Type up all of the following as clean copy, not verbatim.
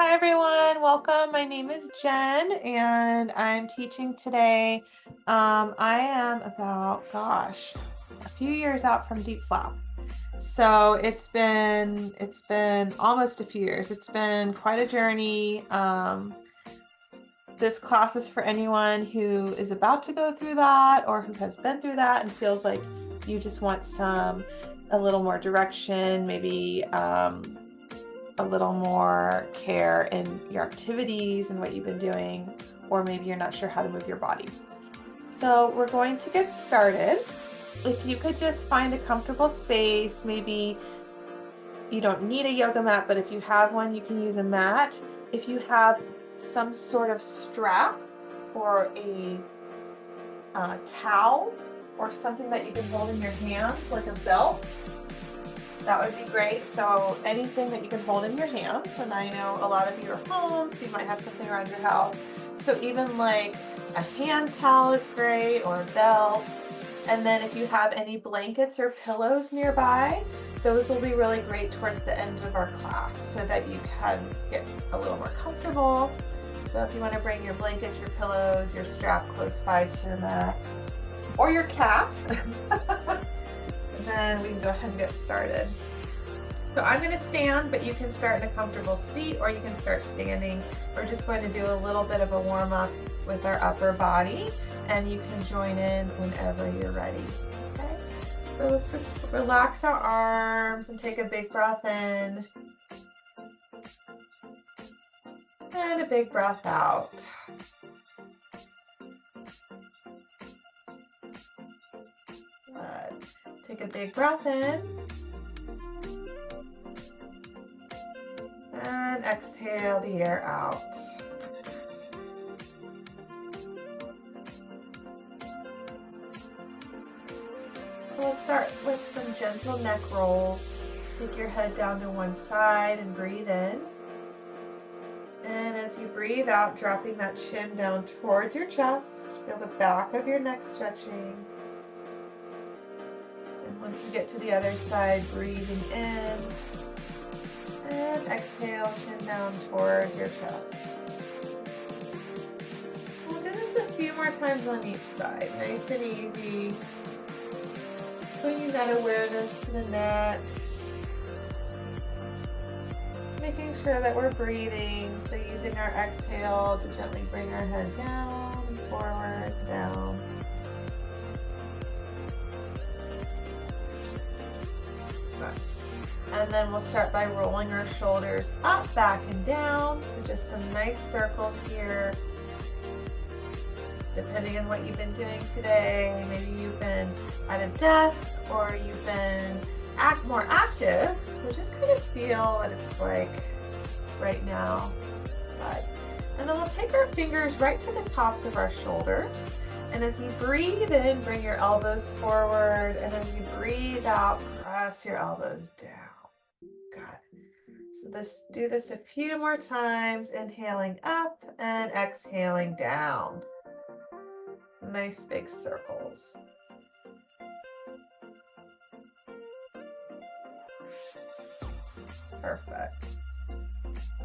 Hi everyone, welcome. My name is Jen and I'm teaching today. I am about, a few years out from deep flap. So it's been almost a few years. It's been quite a journey. This class is for anyone who is about to go through that or who has been through that and feels like you just want a little more direction, maybe a little more care in your activities and what you've been doing, or maybe you're not sure how to move your body. So we're going to get started. If you could just find a comfortable space, maybe you don't need a yoga mat, but if you have one, you can use a mat. If you have some sort of strap or a towel or something that you can hold in your hands, like a belt, that would be great. So anything that you can hold in your hands, and I know a lot of you are home, so you might have something around your house. So even like a hand towel is great, or a belt. And then if you have any blankets or pillows nearby, those will be really great towards the end of our class so that you can get a little more comfortable. So if you want to bring your blankets, your pillows, your strap close by to your mat, or your cat, then we can go ahead and get started. So I'm going to stand, but you can start in a comfortable seat or you can start standing. We're just going to do a little bit of a warm up with our upper body, and you can join in whenever you're ready. Okay, so let's just relax our arms and take a big breath in and a big breath out. Good. Take a big breath in and exhale the air out. We'll start with some gentle neck rolls. Take your head down to one side and breathe in. And as you breathe out, dropping that chin down towards your chest, feel the back of your neck stretching. And once we get to the other side, breathing in and exhale, chin down towards your chest. We'll do this a few more times on each side, nice and easy. Bringing that awareness to the neck. Making sure that we're breathing, so using our exhale to gently bring our head down, forward, down. And then we'll start by rolling our shoulders up, back, and down. So just some nice circles here. Depending on what you've been doing today, maybe you've been at a desk or you've been more active. So just kind of feel what it's like right now. Good. And then we'll take our fingers right to the tops of our shoulders. And as you breathe in, bring your elbows forward. And as you breathe out, press your elbows down. Good. So do this a few more times, inhaling up and exhaling down. Nice big circles. Perfect.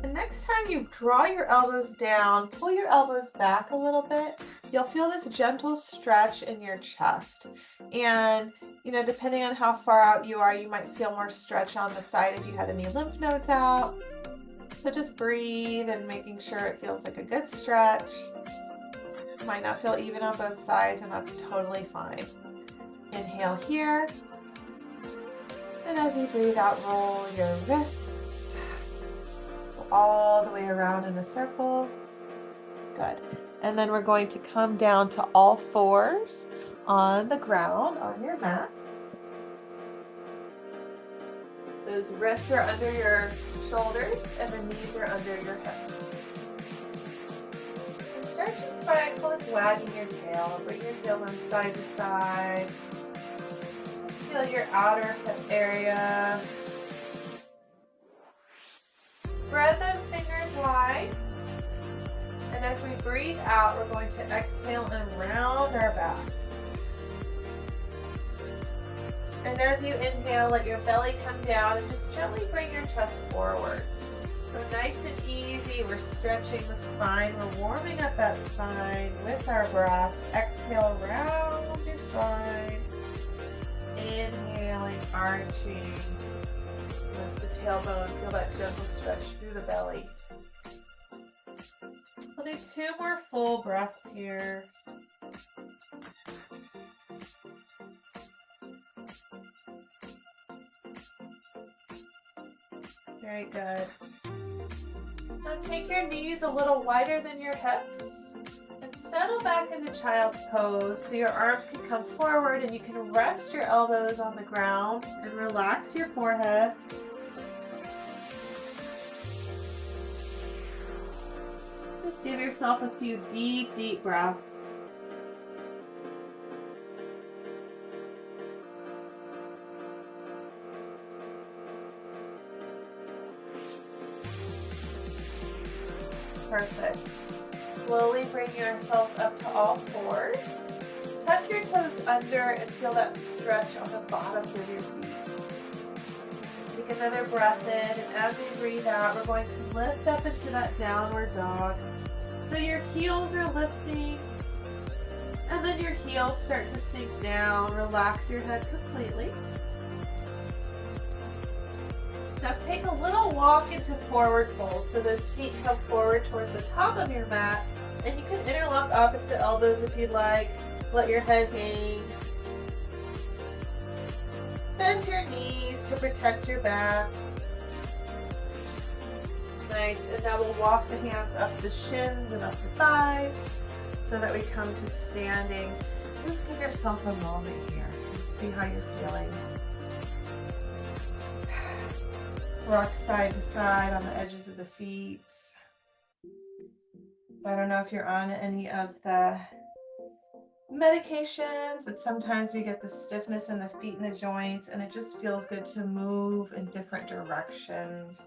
And next time you draw your elbows down, pull your elbows back a little bit, you'll feel this gentle stretch in your chest. And, depending on how far out you are, you might feel more stretch on the side if you had any lymph nodes out. So just breathe and making sure it feels like a good stretch. You might not feel even on both sides, and that's totally fine. Inhale here. And as you breathe out, roll your wrists all the way around in a circle. Good. And then we're going to come down to all fours on the ground on your mat. Those wrists are under your shoulders and the knees are under your hips. And start your spine, close wagging your tail. Bring your tailbone side to side. Feel your outer hip area. Spread those fingers wide. And as we breathe out, we're going to exhale and round our backs. And as you inhale, let your belly come down and just gently bring your chest forward. So nice and easy, we're stretching the spine, we're warming up that spine with our breath. Exhale, round your spine. Inhaling, arching. Lift the tailbone, feel that gentle stretch through the belly. We'll do 2 more full breaths here. Very good. Now take your knees a little wider than your hips and settle back into child's pose so your arms can come forward and you can rest your elbows on the ground and relax your forehead. Just give yourself a few deep, deep breaths. Perfect. Slowly bring yourself up to all fours. Tuck your toes under and feel that stretch on the bottoms of your feet. Take another breath in, and as we breathe out, we're going to lift up into that downward dog. So your heels are lifting, and then your heels start to sink down. Relax your head completely. Now take a little walk into forward fold. So those feet come forward towards the top of your mat, and you can interlock opposite elbows if you'd like. Let your head hang. Bend your knees to protect your back. Nice, and now we'll walk the hands up the shins and up the thighs so that we come to standing. Just give yourself a moment here and see how you're feeling. Rock side to side on the edges of the feet. I don't know if you're on any of the medications, but sometimes we get the stiffness in the feet and the joints, and it just feels good to move in different directions.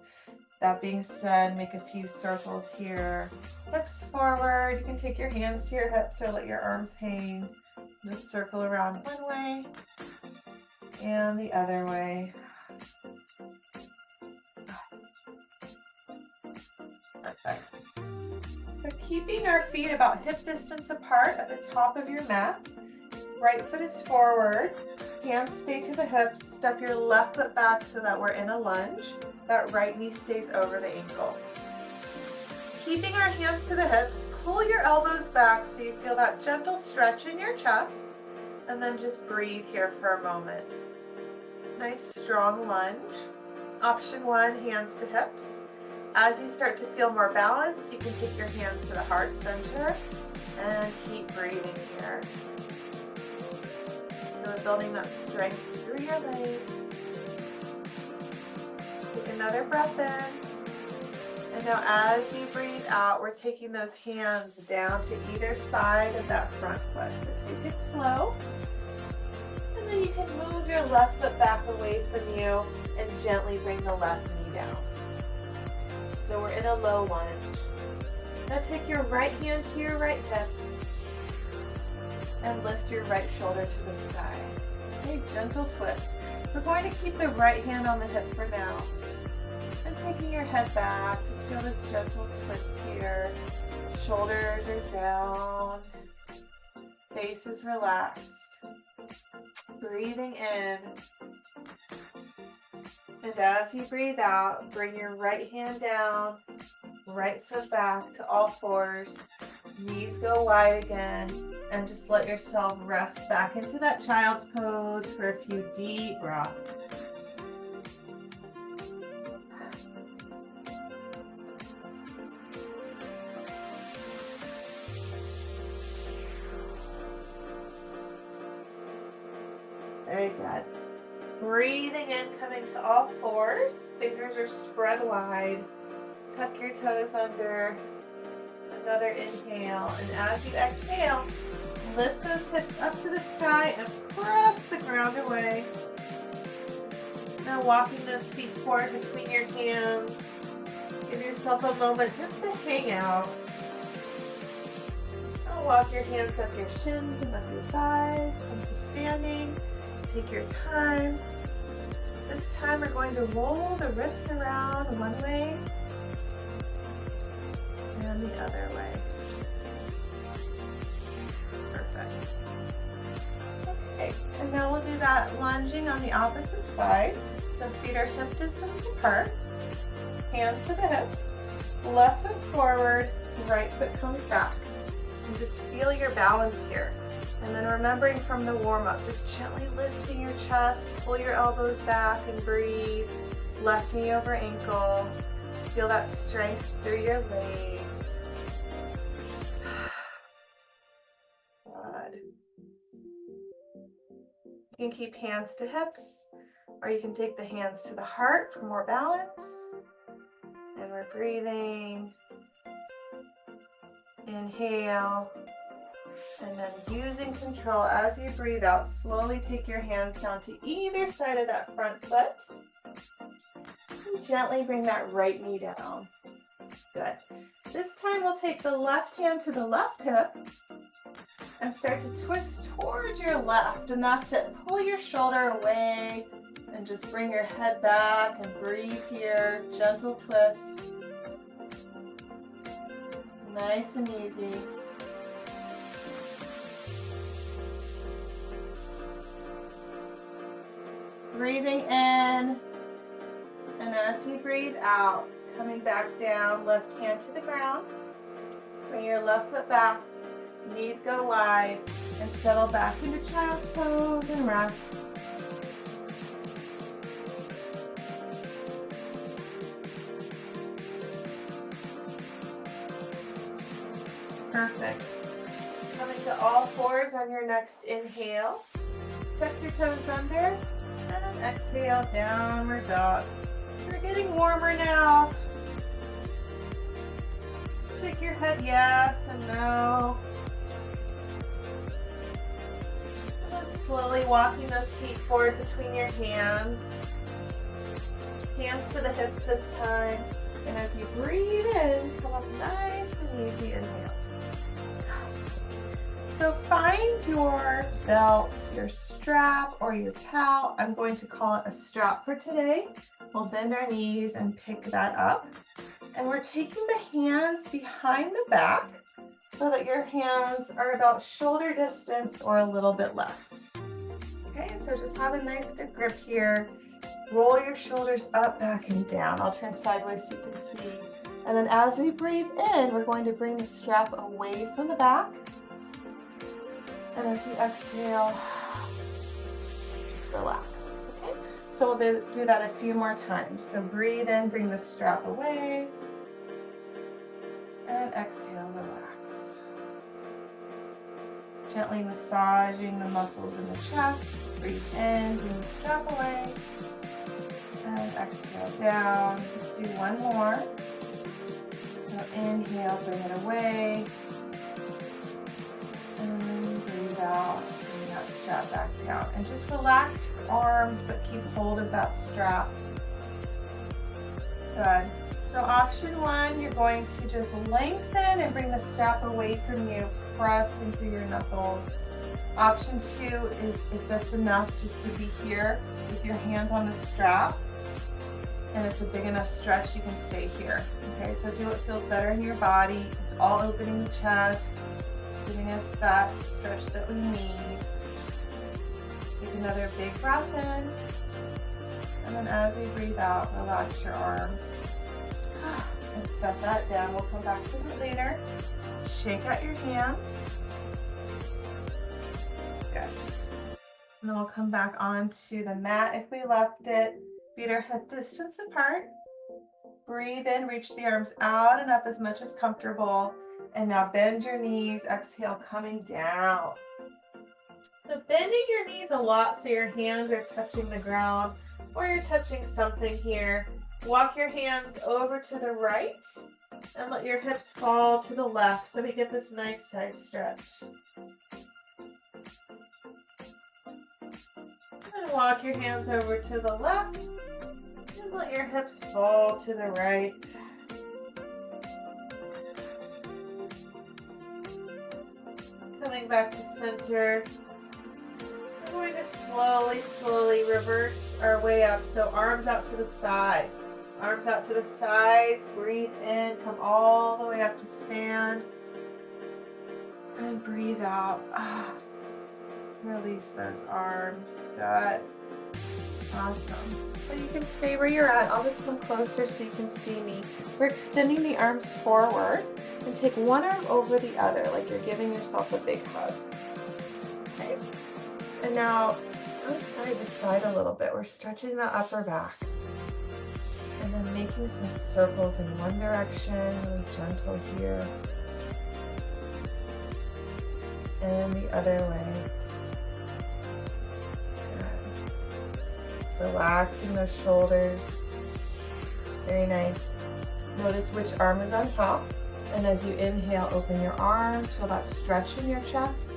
That being said, make a few circles here. Hips forward. You can take your hands to your hips or let your arms hang. Just circle around one way and the other way. Perfect. So keeping our feet about hip distance apart at the top of your mat. Right foot is forward. Hands stay to the hips. Step your left foot back so that we're in a lunge. That right knee stays over the ankle. Keeping our hands to the hips, pull your elbows back so you feel that gentle stretch in your chest, and then just breathe here for a moment. Nice strong lunge. Option 1, hands to hips. As you start to feel more balanced, you can take your hands to the heart center and keep breathing here. So building that strength through your legs. Take another breath in. And now as you breathe out, we're taking those hands down to either side of that front foot. So take it slow. And then you can move your left foot back away from you and gently bring the left knee down. So we're in a low lunge. Now take your right hand to your right hip and lift your right shoulder to the sky. A gentle twist. We're going to keep the right hand on the hip for now. And taking your head back, just feel this gentle twist here. Shoulders are down. Face is relaxed. Breathing in. And as you breathe out, bring your right hand down, right foot back to all fours. Knees go wide again, and just let yourself rest back into that child's pose for a few deep breaths. Very good. Breathing in, coming to all fours. Fingers are spread wide. Tuck your toes under. Another inhale, and as you exhale, lift those hips up to the sky and press the ground away. Now walking those feet forward between your hands. Give yourself a moment just to hang out. Now walk your hands up your shins and up your thighs. Come to standing. Take your time. This time we're going to roll the wrists around one way the other way. Perfect. Okay, and now we'll do that lunging on the opposite side. So feet are hip distance apart, hands to the hips, left foot forward, right foot comes back. And just feel your balance here. And then remembering from the warm-up, just gently lifting your chest, pull your elbows back and breathe. Left knee over ankle. Feel that strength through your legs. Good. You can keep hands to hips, or you can take the hands to the heart for more balance. And we're breathing. Inhale. And then using control as you breathe out, slowly take your hands down to either side of that front foot. And gently bring that right knee down. Good. This time we'll take the left hand to the left hip and start to twist towards your left. And that's it. Pull your shoulder away and just bring your head back and breathe here. Gentle twist. Nice and easy. Breathing in, and as you breathe out, coming back down, left hand to the ground. Bring your left foot back, knees go wide, and settle back into child's pose and rest. Perfect. Coming to all fours on your next inhale. Tuck your toes under. And exhale, downward dog. You're getting warmer now. Shake your head yes and no. And then slowly walking those feet forward between your hands. Hands to the hips this time. And as you breathe in, come up nice and easy, inhale. So find your belt, your strap, or your towel. I'm going to call it a strap for today. We'll bend our knees and pick that up. And we're taking the hands behind the back so that your hands are about shoulder distance or a little bit less. Okay, so just have a nice good grip here. Roll your shoulders up, back, and down. I'll turn sideways so you can see. And then as we breathe in, we're going to bring the strap away from the back. And as you exhale, just relax, okay? So we'll do that a few more times. So breathe in, bring the strap away. And exhale, relax. Gently massaging the muscles in the chest. Breathe in, bring the strap away. And exhale down. Let's do one more. So inhale, bring it away. And breathe out, bring that strap back down. And just relax your arms, but keep hold of that strap. Good. So option one, you're going to just lengthen and bring the strap away from you. Press into your knuckles. Option two is, if that's enough, just to be here with your hands on the strap. And it's a big enough stretch, you can stay here. Okay, so do what feels better in your body. It's all opening the chest, giving us that stretch that we need. Take another big breath in. And then as you breathe out, relax your arms. And set that down. We'll come back to it later. Shake out your hands. Good. And then we'll come back onto the mat if we left it. Feet are hip distance apart. Breathe in, reach the arms out and up as much as comfortable. And now bend your knees, exhale, coming down. So bending your knees a lot so your hands are touching the ground or you're touching something here. Walk your hands over to the right and let your hips fall to the left so we get this nice side stretch. And walk your hands over to the left and let your hips fall to the right. Coming back to center. We're going to slowly reverse our way up. So arms out to the sides. Arms out to the sides, breathe in, come all the way up to stand, and breathe out. Release those arms. Good. Awesome. So you can stay where you're at. I'll just come closer so you can see me. We're extending the arms forward and take one arm over the other, like you're giving yourself a big hug. Okay. And now go side to side a little bit. We're stretching the upper back. And then making some circles in one direction, really gentle here. And the other way. Good. Just relaxing those shoulders. Very nice. Notice which arm is on top. And as you inhale, open your arms. Feel that stretch in your chest.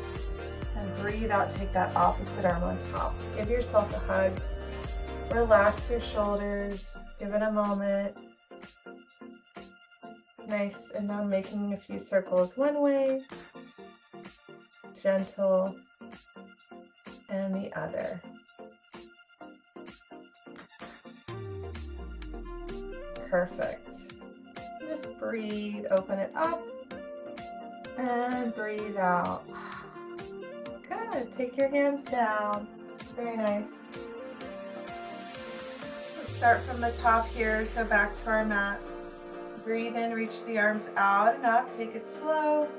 And breathe out, take that opposite arm on top. Give yourself a hug. Relax your shoulders. Give it a moment. Nice. And now making a few circles one way. Gentle. And the other. Perfect. Just breathe. Open it up. And breathe out. Good. Take your hands down. Very nice. Let's start from the top here. So back to our mats. Breathe in, reach the arms out and up. Take it slow.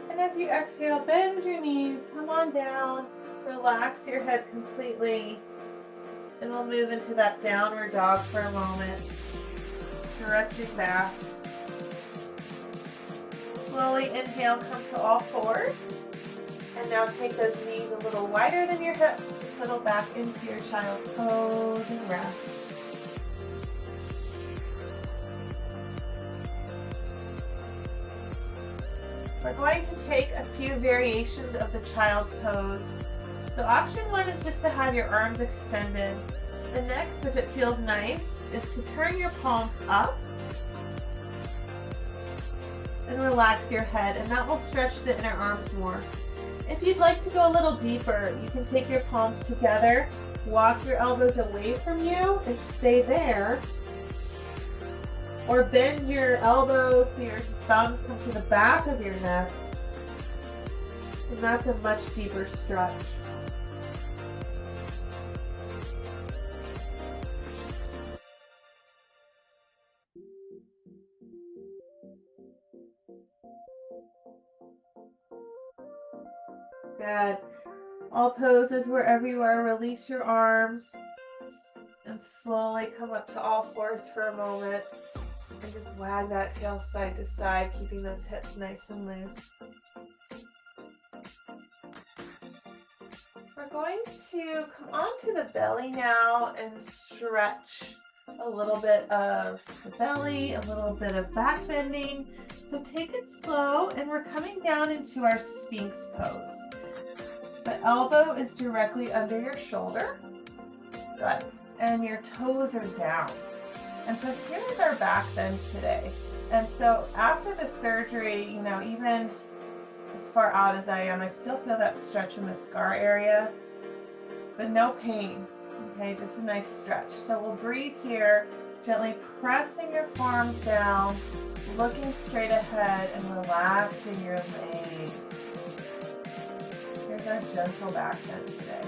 And as you exhale, bend your knees. Come on down. Relax your head completely. And we'll move into that downward dog for a moment. Stretch your back. Slowly inhale, come to all fours. And now take those knees a little wider than your hips. Settle back into your child's pose and rest. We're going to take a few variations of the child's pose. So option one is just to have your arms extended. The next, if it feels nice, is to turn your palms up and relax your head, and that will stretch the inner arms more. If you'd like to go a little deeper, you can take your palms together, walk your elbows away from you and stay there, or bend your elbows so your thumbs come to the back of your neck, and that's a much deeper stretch. Good. All poses wherever you are, release your arms and slowly come up to all fours for a moment and just wag that tail side to side, keeping those hips nice and loose. We're going to come onto the belly now and stretch a little bit of the belly, a little bit of back bending. So take it slow, and we're coming down into our Sphinx pose. The elbow is directly under your shoulder. Good. And your toes are down. And so here's our back bend today. And so after the surgery, you know, even as far out as I am, I still feel that stretch in the scar area, but no pain. Okay, just a nice stretch. So we'll breathe here, gently pressing your forearms down, looking straight ahead and relaxing your legs. Here's our gentle back bend today.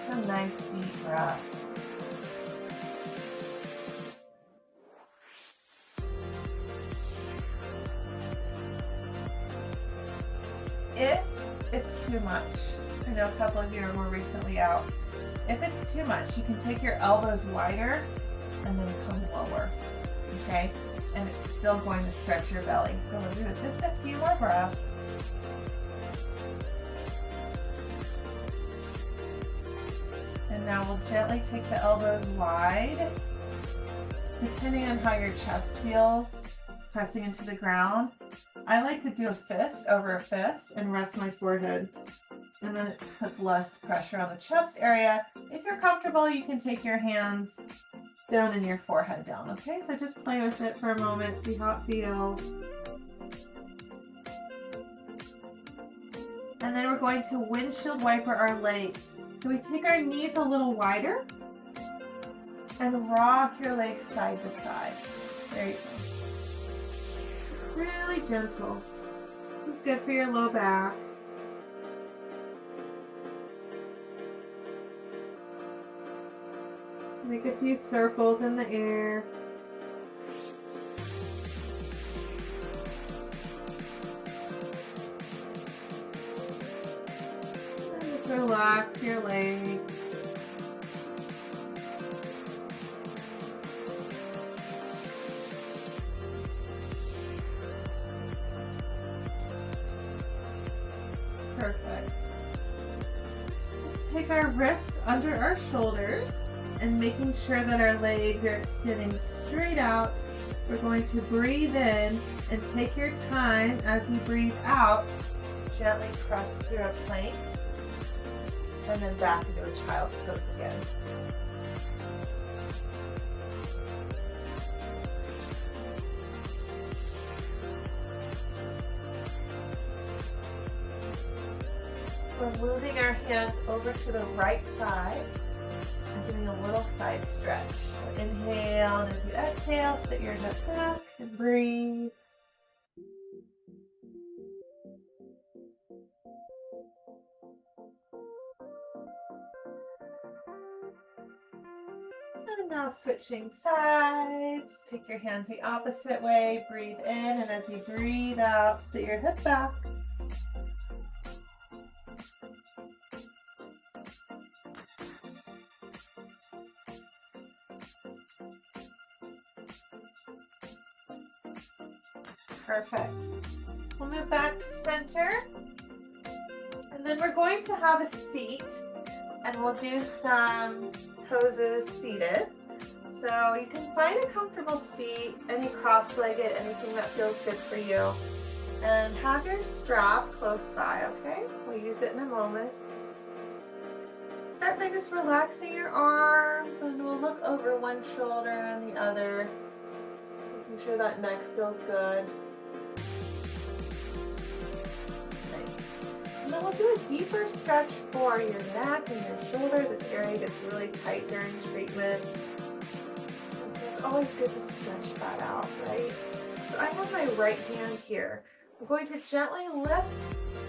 Some nice deep breaths. If it's too much, I know a couple of you are more recently out. If it's too much, you can take your elbows wider and then come lower, okay? And it's still going to stretch your belly. So we'll do just a few more breaths. And now we'll gently take the elbows wide, depending on how your chest feels, pressing into the ground. I like to do a fist over a fist and rest my forehead. And then it puts less pressure on the chest area. If you're comfortable, you can take your hands down in your forehead down, okay? So just play with it for a moment, see how it feels. And then we're going to windshield wiper our legs. So we take our knees a little wider and rock your legs side to side. There you go. It's really gentle. This is good for your low back. Make a few circles in the air. And just relax your legs. Perfect. Let's take our wrists under our shoulders and making sure that our legs are extending straight out. We're going to breathe in and take your time as you breathe out. Gently press through a plank and then back into a child's pose again. We're moving our hands over to the right side and doing a little side stretch. So inhale, and as you exhale, sit your head back and breathe. And now switching sides. Take your hands the opposite way. Breathe in, and as you breathe out, sit your head back. Perfect. We'll move back to center. And then we're going to have a seat, and we'll do some poses seated. So you can find a comfortable seat, any cross-legged, anything that feels good for you. And have your strap close by, okay? We'll use it in a moment. Start by just relaxing your arms, and we'll look over one shoulder and the other, making sure that neck feels good. And then we'll do a deeper stretch for your neck and your shoulder. This area gets really tight during treatment. And so it's always good to stretch that out, right? So I have my right hand here. I'm going to gently lift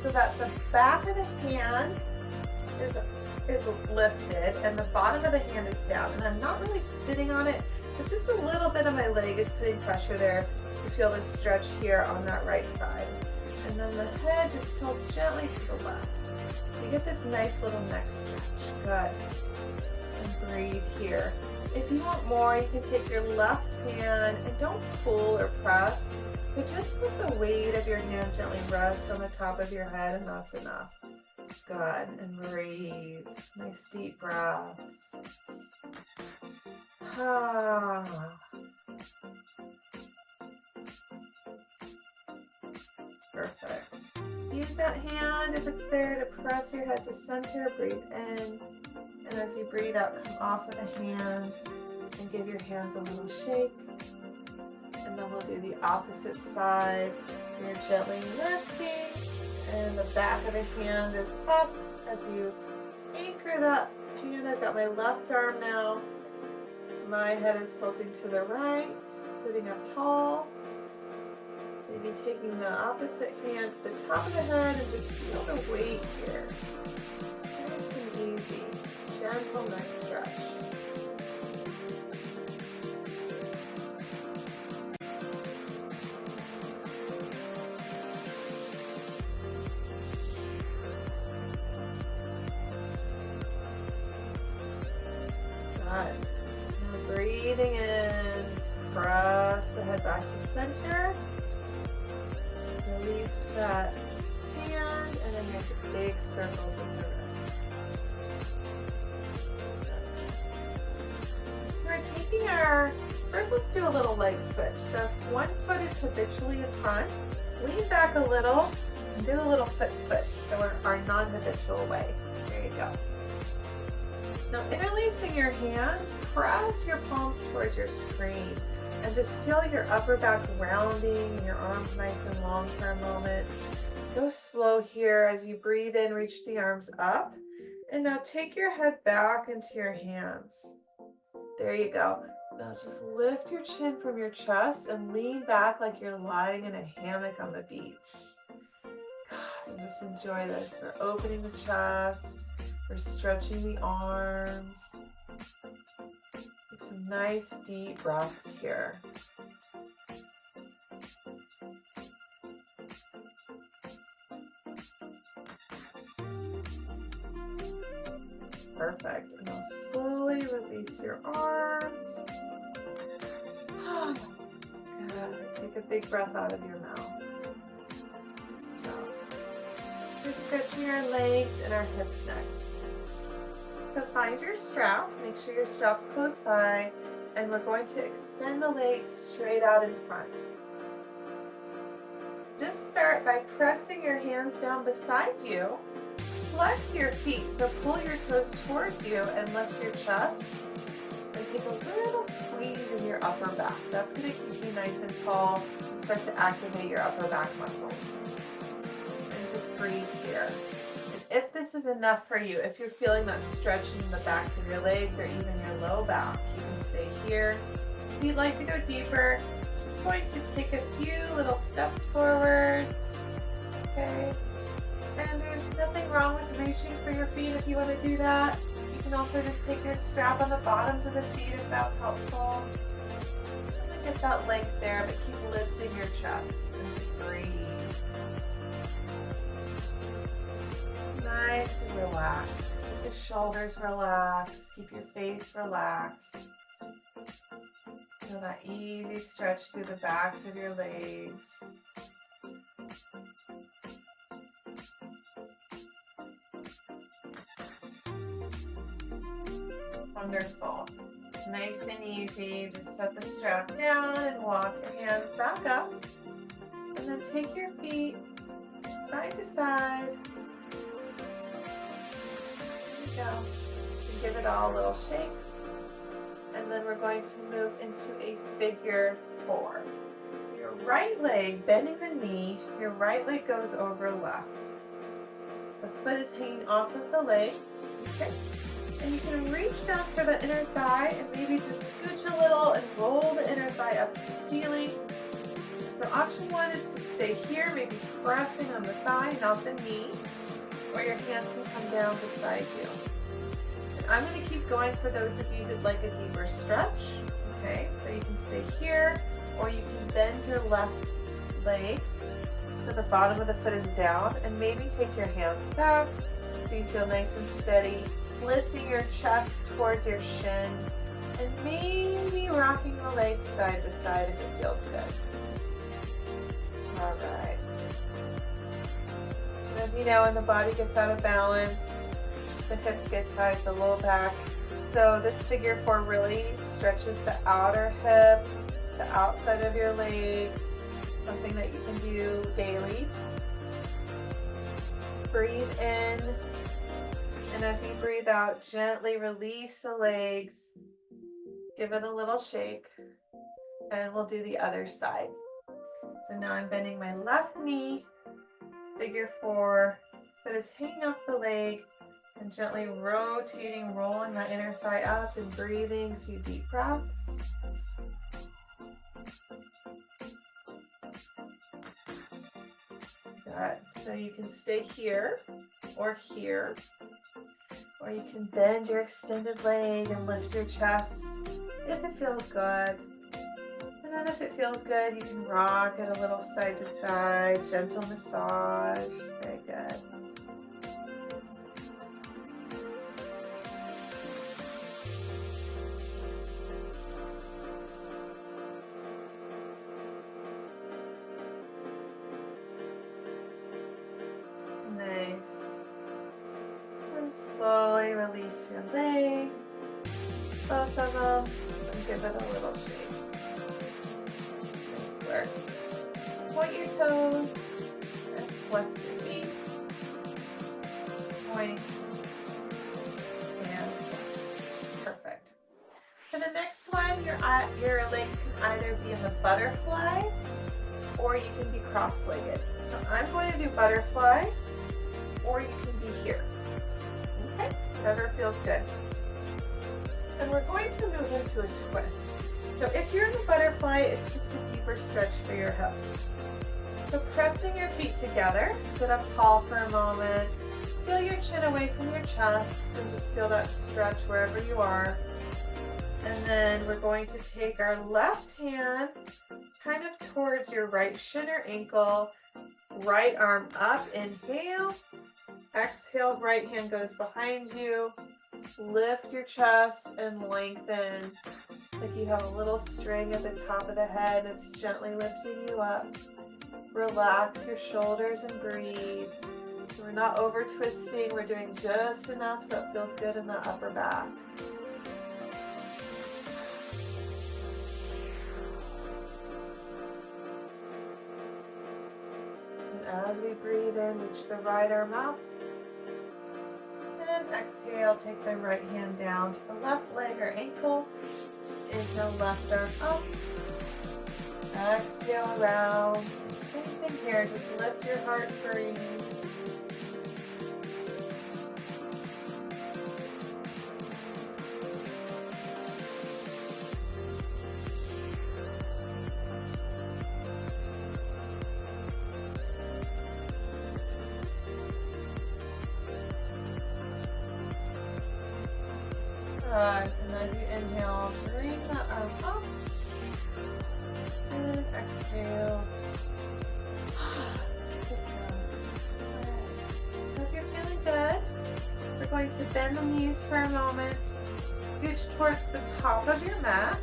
so that the back of the hand is lifted and the bottom of the hand is down. And I'm not really sitting on it, but just a little bit of my leg is putting pressure there to feel this stretch here on that right side. And then the head just tilts gently to the left. So you get this nice little neck stretch. Good. And breathe here. If you want more, you can take your left hand and don't pull or press, but just let the weight of your hand gently rest on the top of your head, and that's enough. Good. And breathe. Nice deep breaths. Ah. Perfect. Use that hand, if it's there, to press your head to center. Breathe in. And as you breathe out, come off with a hand and give your hands a little shake. And then we'll do the opposite side. So you're gently lifting, and the back of the hand is up. As you anchor that hand, I've got my left arm now. My head is tilting to the right, sitting up tall. Maybe taking the opposite hand to the top of the head and just feel the weight here. Nice and easy. Gentle neck stretch. Got it. Now breathing in, just press the head back to center. Release that hand and then make big circles with the wrist. So we're taking first let's do a little leg switch. So if one foot is habitually in front, lean back a little and do a little foot switch. So we're our non-habitual way. There you go. Now interlacing your hands, press your palms towards your screen. And just feel your upper back rounding and your arms nice and long for a moment. Go slow here as you breathe in, reach the arms up. And now take your head back into your hands. There you go. Now just lift your chin from your chest and lean back like you're lying in a hammock on the beach. God, and just enjoy this. We're opening the chest. We're stretching the arms. Take some nice deep breaths here. Perfect. And now slowly release your arms. Good. Take a big breath out of your mouth. Good job. We're stretching our legs and our hips next. So find your strap. Make sure your strap's close by. And we're going to extend the legs straight out in front. Just start by pressing your hands down beside you. Flex your feet, so pull your toes towards you and lift your chest. And take a little squeeze in your upper back. That's going to keep you nice and tall and start to activate your upper back muscles. And just breathe here. And if this is enough for you, if you're feeling that stretching in the backs of your legs or even your low back, you can stay here. If you'd like to go deeper, just going to take a few little steps forward. Okay. And there's nothing wrong with reaching for your feet if you want to do that. You can also just take your strap on the bottoms of the feet if that's helpful. Get that length there, but keep lifting your chest and just breathe. Nice and relaxed. Keep the shoulders relaxed. Keep your face relaxed. Feel that easy stretch through the backs of your legs. Wonderful. Nice and easy. Just set the strap down and walk your hands back up. And then take your feet side to side. There you go. And give it all a little shake. And then we're going to move into a figure 4. So your right leg, bending the knee, your right leg goes over left. The foot is hanging off of the leg. Okay. And you can reach down for the inner thigh and maybe just scooch a little and roll the inner thigh up to the ceiling. So option 1 is to stay here, maybe pressing on the thigh, not the knee, or your hands can come down beside you. And I'm going to keep going for those of you who'd like a deeper stretch. Okay, so you can stay here, or you can bend your left leg so the bottom of the foot is down, and maybe take your hands back so you feel nice and steady. Lifting your chest towards your shin and maybe rocking the legs side to side if it feels good. All right. And as you know, when the body gets out of balance, the hips get tight, the low back. So this figure 4 really stretches the outer hip, the outside of your leg, something that you can do daily. Breathe in. And as you breathe out, gently release the legs, give it a little shake, and we'll do the other side. So now I'm bending my left knee, figure 4, foot is hanging off the leg, and gently rotating, rolling that inner thigh up and breathing a few deep breaths. Good. So you can stay here or here. Or you can bend your extended leg and lift your chest if it feels good. And then if it feels good, you can rock it a little side to side, gentle massage. Very good. Nice. Slowly release your leg, both of them, and give it a little shake. Nice work. Point your toes and flex your feet. Point and flex. Perfect. For the next one, your legs can either be in the butterfly or you can be cross-legged. So I'm going to do butterfly, or you can be here. Okay, whatever feels good. And we're going to move into a twist. So if you're in the butterfly, it's just a deeper stretch for your hips. So pressing your feet together, sit up tall for a moment, feel your chin away from your chest, and just feel that stretch wherever you are. And then we're going to take our left hand kind of towards your right shin or ankle, right arm up, inhale, exhale, right hand goes behind you, lift your chest and lengthen like you have a little string at the top of the head and it's gently lifting you up. Relax your shoulders and breathe. We're not over twisting, we're doing just enough so it feels good in the upper back. And as we breathe in, reach the right arm up. And exhale, take the right hand down to the left leg or ankle. Inhale, left arm up. Exhale, around. Same thing here, just lift your heart, breathe. And as you inhale, bring that arm up. And exhale. Good job. Hope you're feeling good. We're going to bend the knees for a moment. Scooch towards the top of your mat.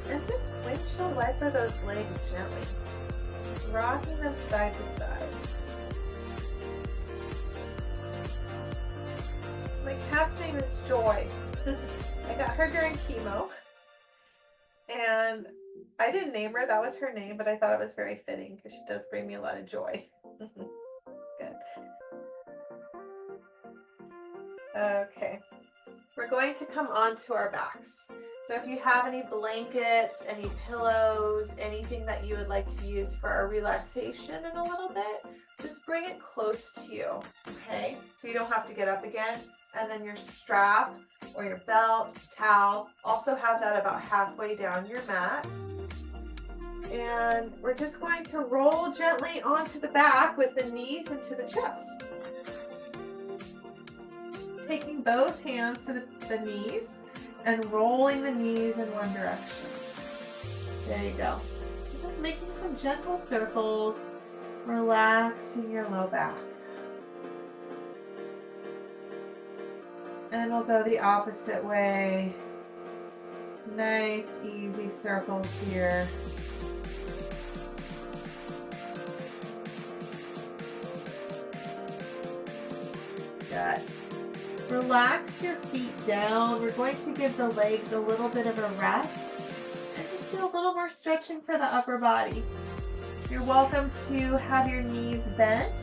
And just windshield wiper those legs gently. Rocking them side to side. My cat's name is Joy. I got her during chemo. And I didn't name her, that was her name, but I thought it was very fitting because she does bring me a lot of joy. Good. Okay. We're going to come onto our backs. So if you have any blankets, any pillows, anything that you would like to use for our relaxation in a little bit, just bring it close to you, okay? So you don't have to get up again. And then your strap or your belt, towel, also have that about halfway down your mat. And we're just going to roll gently onto the back with the knees into the chest. Taking both hands to the knees and rolling the knees in one direction. There you go. So just making some gentle circles, relaxing your low back. And we'll go the opposite way. Nice, easy circles here. Good. Relax your feet down. We're going to give the legs a little bit of a rest and just do a little more stretching for the upper body. You're welcome to have your knees bent,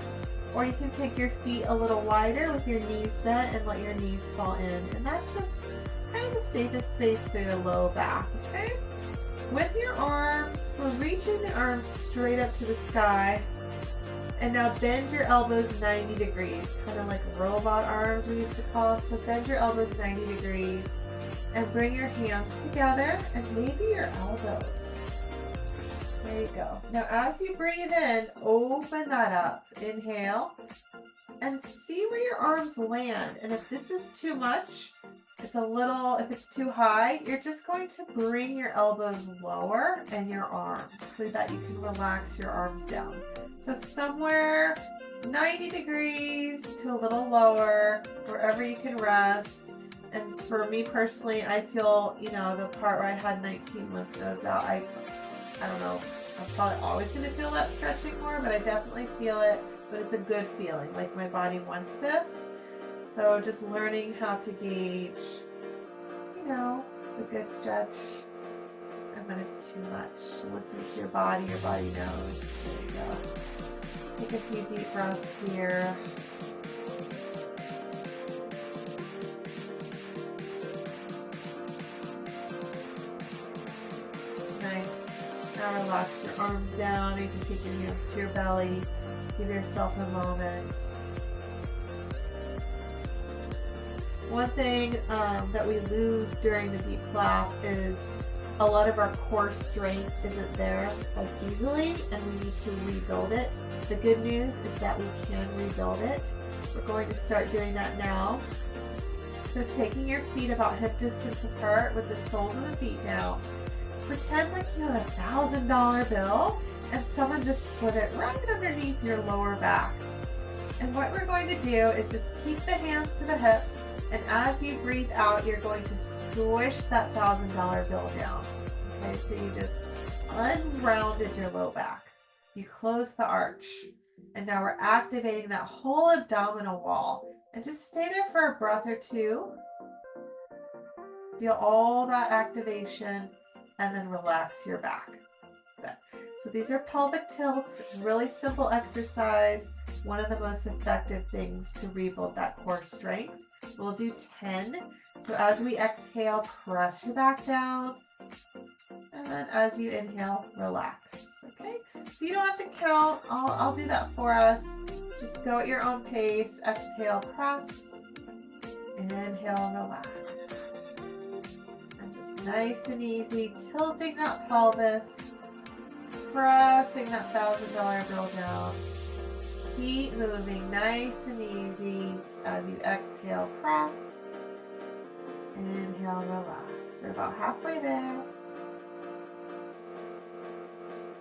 or you can take your feet a little wider with your knees bent and let your knees fall in. And that's just kind of the safest space for your low back, okay? With your arms, we're reaching the arms straight up to the sky. And now bend your elbows 90 degrees, kind of like robot arms we used to call them. So bend your elbows 90 degrees and bring your hands together and maybe your elbows. There you go. Now as you breathe in, open that up. Inhale and see where your arms land. And if this is too much, if it's too high, you're just going to bring your elbows lower and your arms so that you can relax your arms down. So somewhere 90 degrees to a little lower, wherever you can rest. And for me personally, I feel, the part where I had 19 lymph nodes out, I don't know, I'm probably always going to feel that stretching more, but I definitely feel it, but it's a good feeling, like my body wants this. So just learning how to gauge, the good stretch and when it's too much. Listen to your body knows. There you go. Take a few deep breaths here. Nice. Now relax your arms down. You can take your hands to your belly. Give yourself a moment. One thing that we lose during the deep flap is a lot of our core strength isn't there as easily, and we need to rebuild it. The good news is that we can rebuild it. We're going to start doing that now. So taking your feet about hip distance apart with the soles of the feet down. Pretend like you have $1,000 bill and someone just slid it right underneath your lower back. And what we're going to do is just keep the hands to the hips, and as you breathe out, you're going to squish that $1,000 bill down. Okay, so you just unrounded your low back. You close the arch, and now we're activating that whole abdominal wall. And just stay there for a breath or two. Feel all that activation, and then relax your back. Good. So these are pelvic tilts, really simple exercise. One of the most effective things to rebuild that core strength. We'll do 10. So as we exhale, press your back down. And then as you inhale, relax. Okay? So you don't have to count. I'll do that for us. Just go at your own pace. Exhale, press. Inhale, relax. And just nice and easy, tilting that pelvis. Pressing that $1,000 bill down. Keep moving nice and easy as you exhale, press. Inhale, relax. We're about halfway there.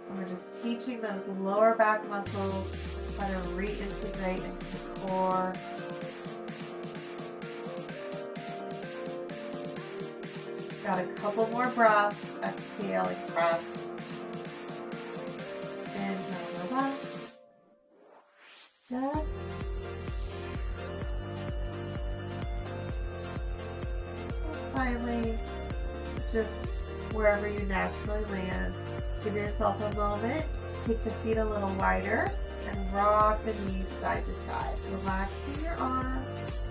And we're just teaching those lower back muscles how to reintegrate into the core. Got a couple more breaths. Exhaling, press. Inhale, relax. Good. And finally, just wherever you naturally land, give yourself a moment. Take the feet a little wider and rock the knees side to side, relaxing your arms.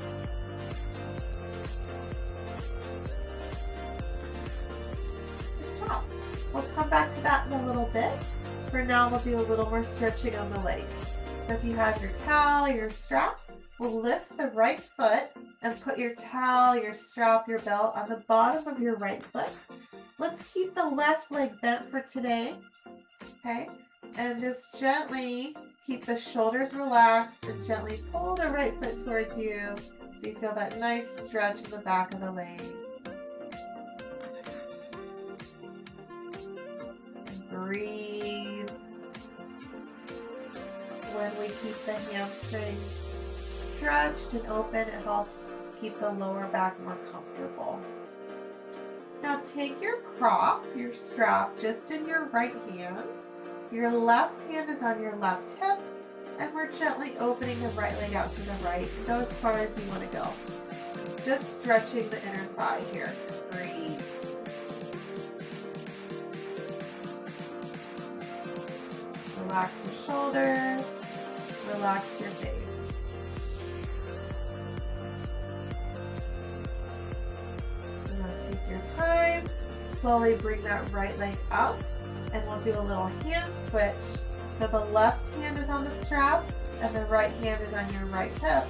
Good job. We'll come back to that in a little bit. For now, we'll do a little more stretching on the legs. So if you have your towel, your strap, we'll lift the right foot and put your towel, your strap, your belt on the bottom of your right foot. Let's keep the left leg bent for today. Okay? And just gently keep the shoulders relaxed and gently pull the right foot towards you so you feel that nice stretch in the back of the leg. And breathe. When we keep the hamstrings stretched and open, it helps keep the lower back more comfortable. Now take your prop, your strap, just in your right hand. Your left hand is on your left hip, and we're gently opening the right leg out to the right. Go as far as you want to go. Just stretching the inner thigh here. Breathe. Relax your shoulders. Relax your face. Now take your time. Slowly bring that right leg up, and we'll do a little hand switch. So the left hand is on the strap, and the right hand is on your right hip.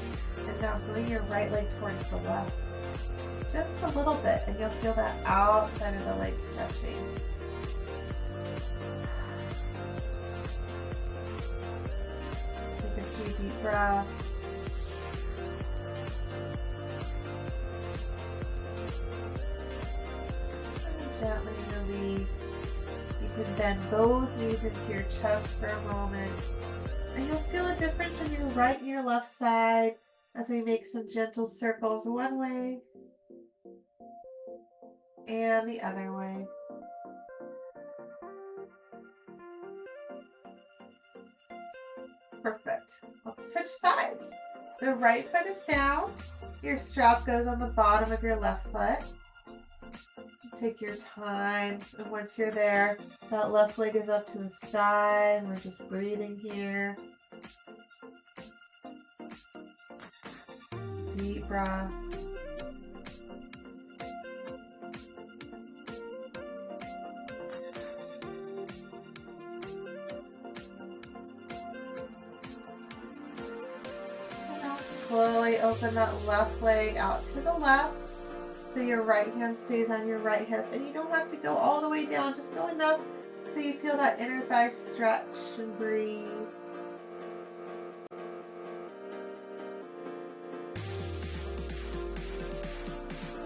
And now bring your right leg towards the left. Just a little bit, and you'll feel that outside of the leg stretching. Deep breath. And gently release. You can bend both knees into your chest for a moment. And you'll feel a difference in your right and your left side as we make some gentle circles one way and the other way. Perfect. Let's switch sides. The right foot is down. Your strap goes on the bottom of your left foot. Take your time, and once you're there, that left leg is up to the sky, and we're just breathing here. Deep breaths. slowly open that left leg out to the left. So your right hand stays on your right hip, and you don't have to go all the way down, just go enough so you feel that inner thigh stretch and breathe.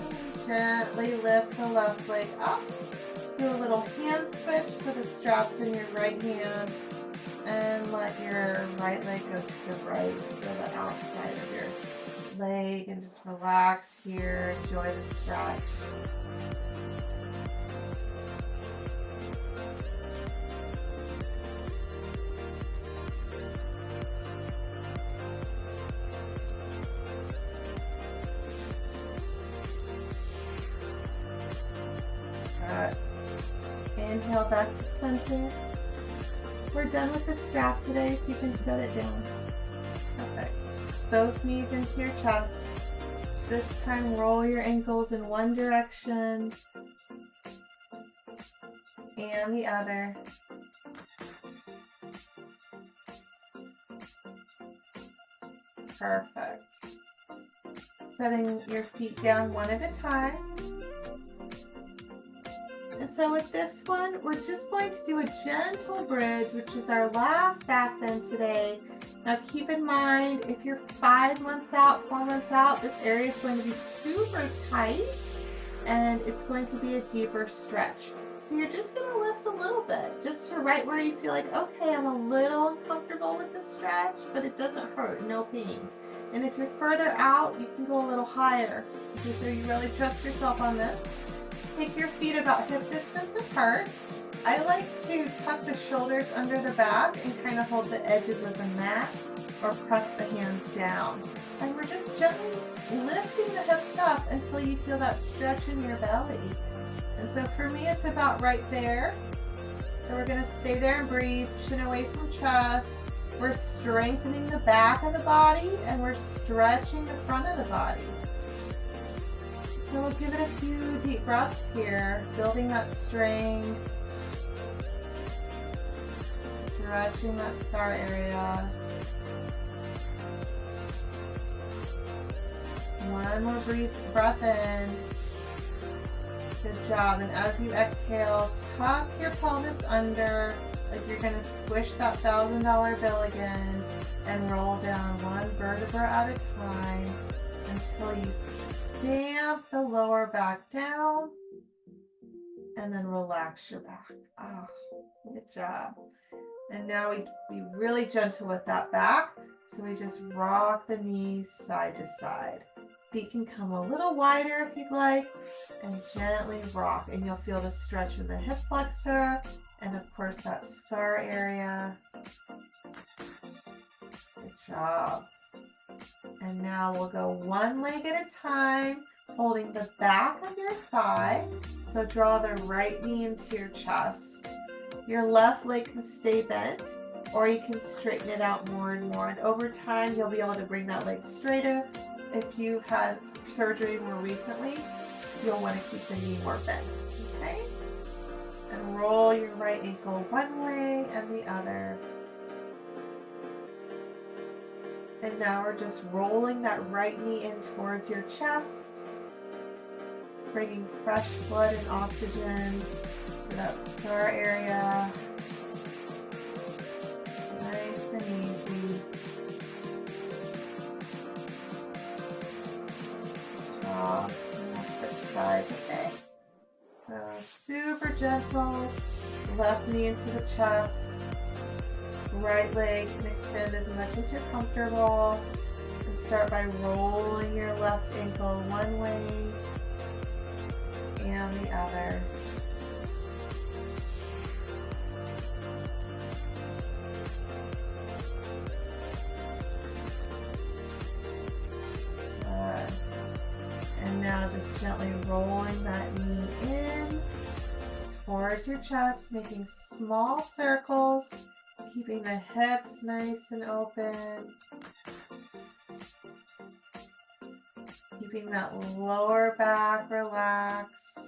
And gently lift the left leg up. Do a little hand switch so the strap's in your right hand, and let your right leg go to the right. Feel the outside of your leg and just relax here. Enjoy the stretch. Good. Inhale back to center. We're done with the strap today, so you can set it down. Perfect. Both knees into your chest. This time roll your ankles in one direction and the other. Perfect. Setting your feet down one at a time. And so with this one, we're just going to do a gentle bridge, which is our last back bend today. Now keep in mind, if you're 5 months out, 4 months out, this area is going to be super tight and it's going to be a deeper stretch. So you're just going to lift a little bit, just to right where you feel like, okay, I'm a little uncomfortable with the stretch, but it doesn't hurt, no pain. And if you're further out, you can go a little higher. So you really trust yourself on this. Take your feet about hip distance apart. I like to tuck the shoulders under the back and kind of hold the edges of the mat or press the hands down. And we're just gently lifting the hips up until you feel that stretch in your belly. And so for me, it's about right there. So we're going to stay there and breathe, chin away from chest. We're strengthening the back of the body and we're stretching the front of the body. So we'll give it a few deep breaths here, building that strength, stretching that scar area. One more breath in. Good job. And as you exhale, tuck your pelvis under, like you're going to squish that $1,000 bill again, and roll down one vertebra at a time until you stamp the lower back down and then relax your back. Oh, good job. And now we be really gentle with that back. So we just rock the knees side to side. Feet can come a little wider if you'd like, and gently rock. And you'll feel the stretch in the hip flexor and of course that scar area. Good job. And now we'll go one leg at a time, holding the back of your thigh. So draw the right knee into your chest. Your left leg can stay bent, or you can straighten it out more and more. And over time, you'll be able to bring that leg straighter. If you've had surgery more recently, you'll want to keep the knee more bent, okay? And roll your right ankle one way and the other. And now we're just rolling that right knee in towards your chest, bringing fresh blood and oxygen to that scar area. Nice and easy. Good job. And we'll switch sides, okay? So super gentle. Left knee into the chest. Right leg can extend as much as you're comfortable. And start by rolling your left ankle one way and the other. And now just gently rolling that knee in towards your chest, making small circles, keeping the hips nice and open, keeping that lower back relaxed.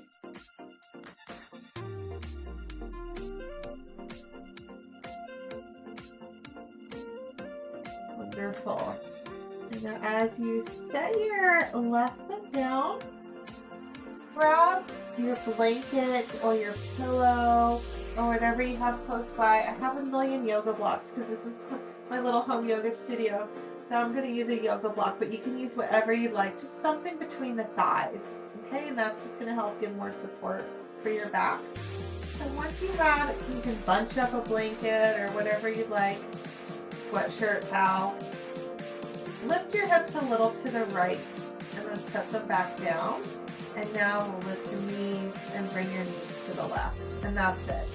Wonderful. And now as you set your left foot down, grab your blanket or your pillow or whatever you have close by. I have a million yoga blocks because this is my little home yoga studio. So I'm going to use a yoga block, but you can use whatever you'd like. Just something between the thighs. Okay, and that's just going to help give more support for your back. So once you have it, you can bunch up a blanket or whatever you'd like, sweatshirt, towel. Lift your hips a little to the right and then set them back down. And now we'll lift your knees and bring your knees to the left. And that's it.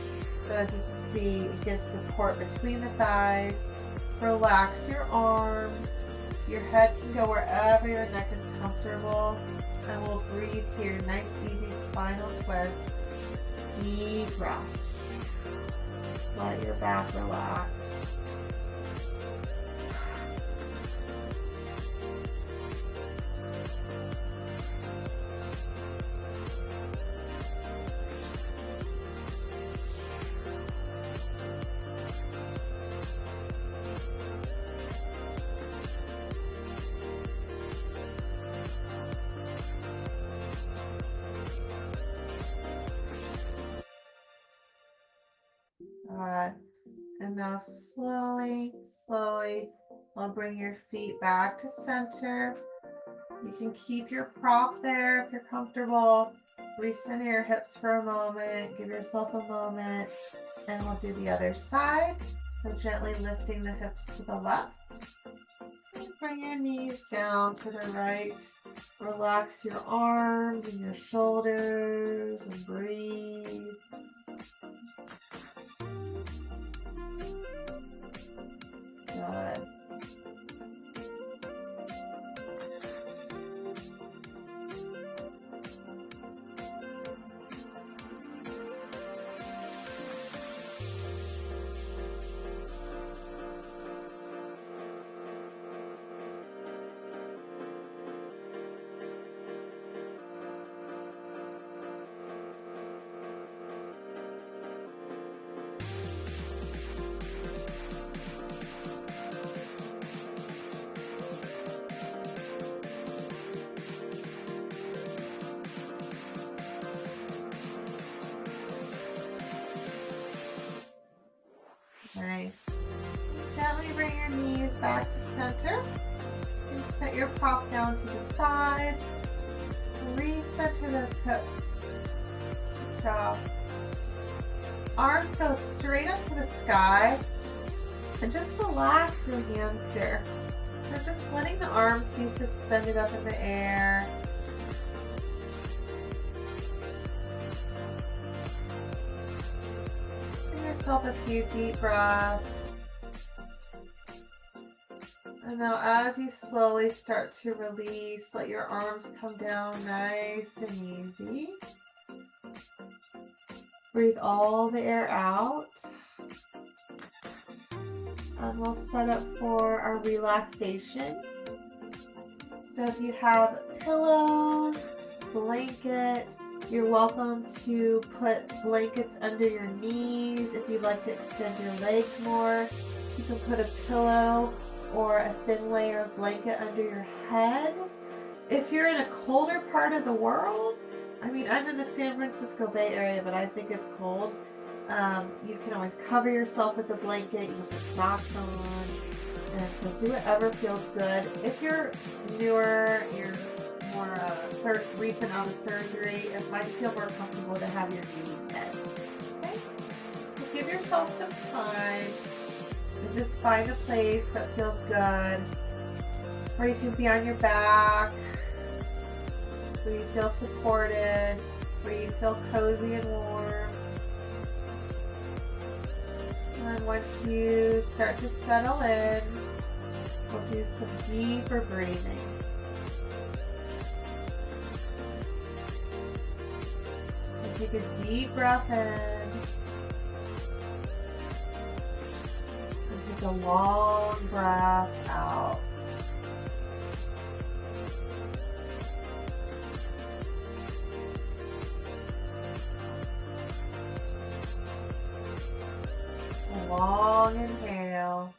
So as you can see, it gives support between the thighs. Relax your arms. Your head can go wherever your neck is comfortable. And we'll breathe here. Nice, easy spinal twist. Deep breath. Let your back relax. And now slowly, slowly, I'll bring your feet back to center. You can keep your prop there if you're comfortable. Recenter your hips for a moment. Give yourself a moment. And we'll do the other side. So gently lifting the hips to the left. And bring your knees down to the right. Relax your arms and your shoulders and breathe. Good. Nice. Gently bring your knees back to center and set your prop down to the side. Recenter those hips. Good job. Arms go straight up to the sky and just relax your hands here. So just letting the arms be suspended up in the air. Yourself a few deep breaths. And now as you slowly start to release, let your arms come down nice and easy. Breathe all the air out. And we'll set up for our relaxation. So if you have pillows, blanket, you're welcome to put blankets under your knees. If you'd like to extend your legs more, you can put a pillow or a thin layer of blanket under your head. If you're in a colder part of the world, I mean, I'm in the San Francisco Bay Area, but I think it's cold. You can always cover yourself with a blanket. You can put socks on. And so do whatever feels good. If you're newer, you're more recent out of surgery, it might feel more comfortable to have your knees bent. Okay? So give yourself some time and just find a place that feels good. Or you can be on your back, where you feel supported, where you feel cozy and warm. And then once you start to settle in, we'll do some deeper breathing. Take a deep breath in and take a long breath out. A long inhale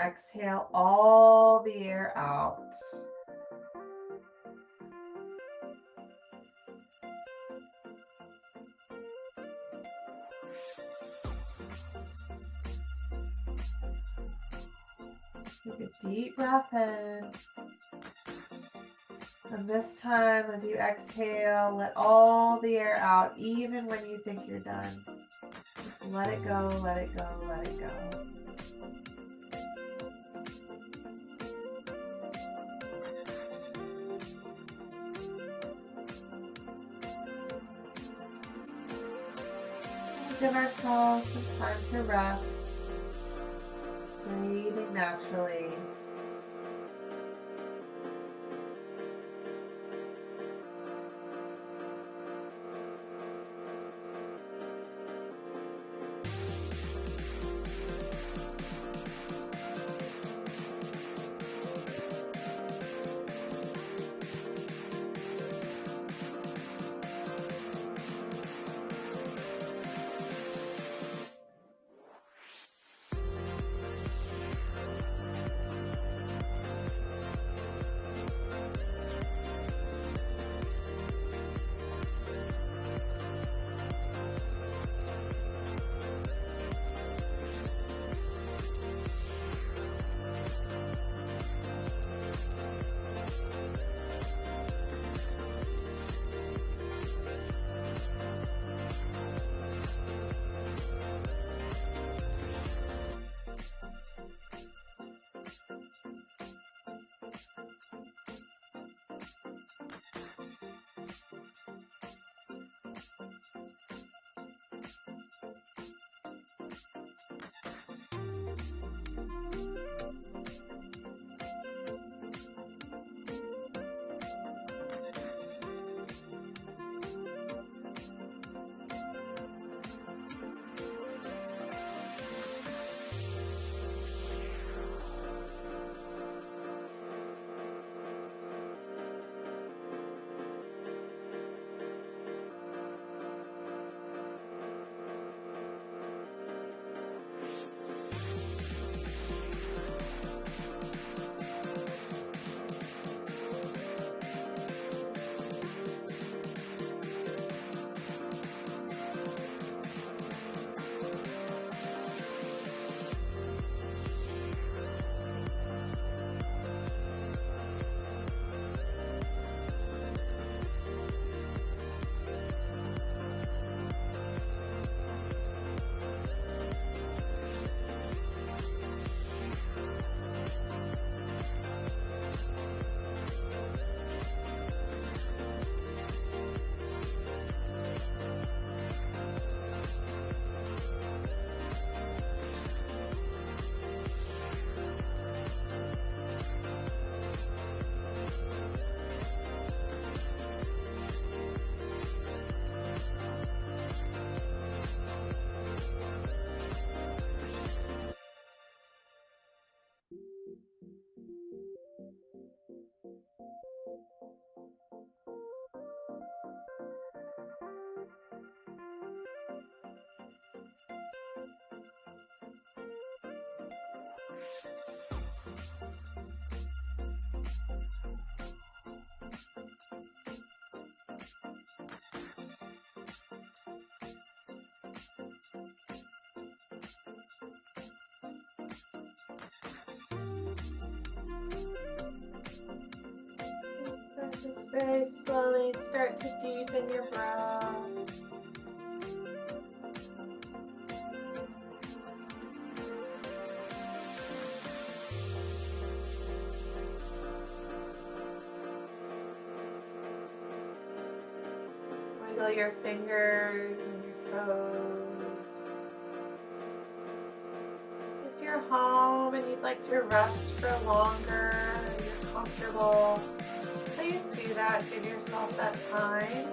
exhale all the air out. Take a deep breath in. And this time, as you exhale, let all the air out, even when you think you're done. Just let it go, let it go, let it go. Give ourselves some time to rest, just breathing naturally. Just very slowly start to deepen your breath. Wiggle your fingers and your toes. If you're home and you'd like to rest for longer, or you're comfortable, please do that. Give yourself that time.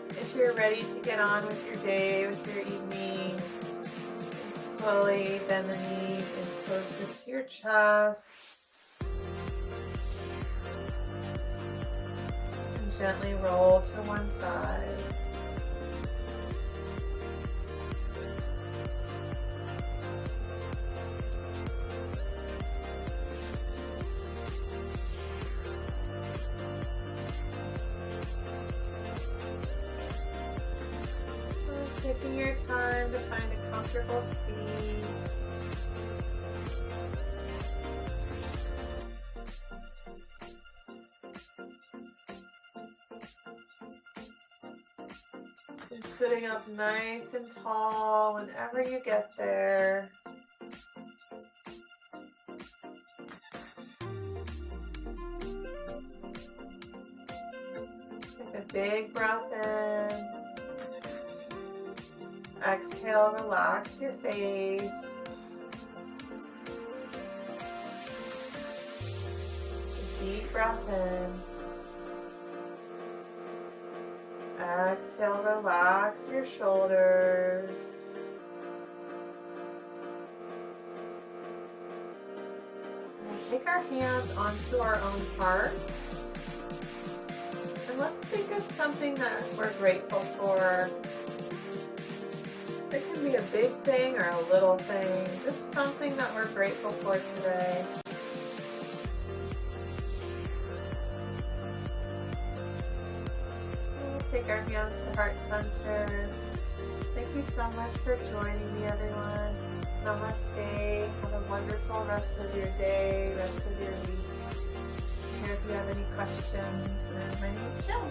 If you're ready to get on with your day, with your evening, slowly bend the knees in closer to your chest. And gently roll to one side. Taking your time to find a comfortable seat. And sitting up nice and tall whenever you get there. Take a big breath in. Exhale, relax your face. Deep breath in. Exhale, relax your shoulders. And take our hands onto our own hearts. And let's think of something that we're grateful for. It can be a big thing or a little thing, just something that we're grateful for today. Take our hands to heart center. Thank you so much for joining me, everyone. Namaste. Have a wonderful rest of your day, rest of your week. I'm here if you have any questions. And my name is Jill.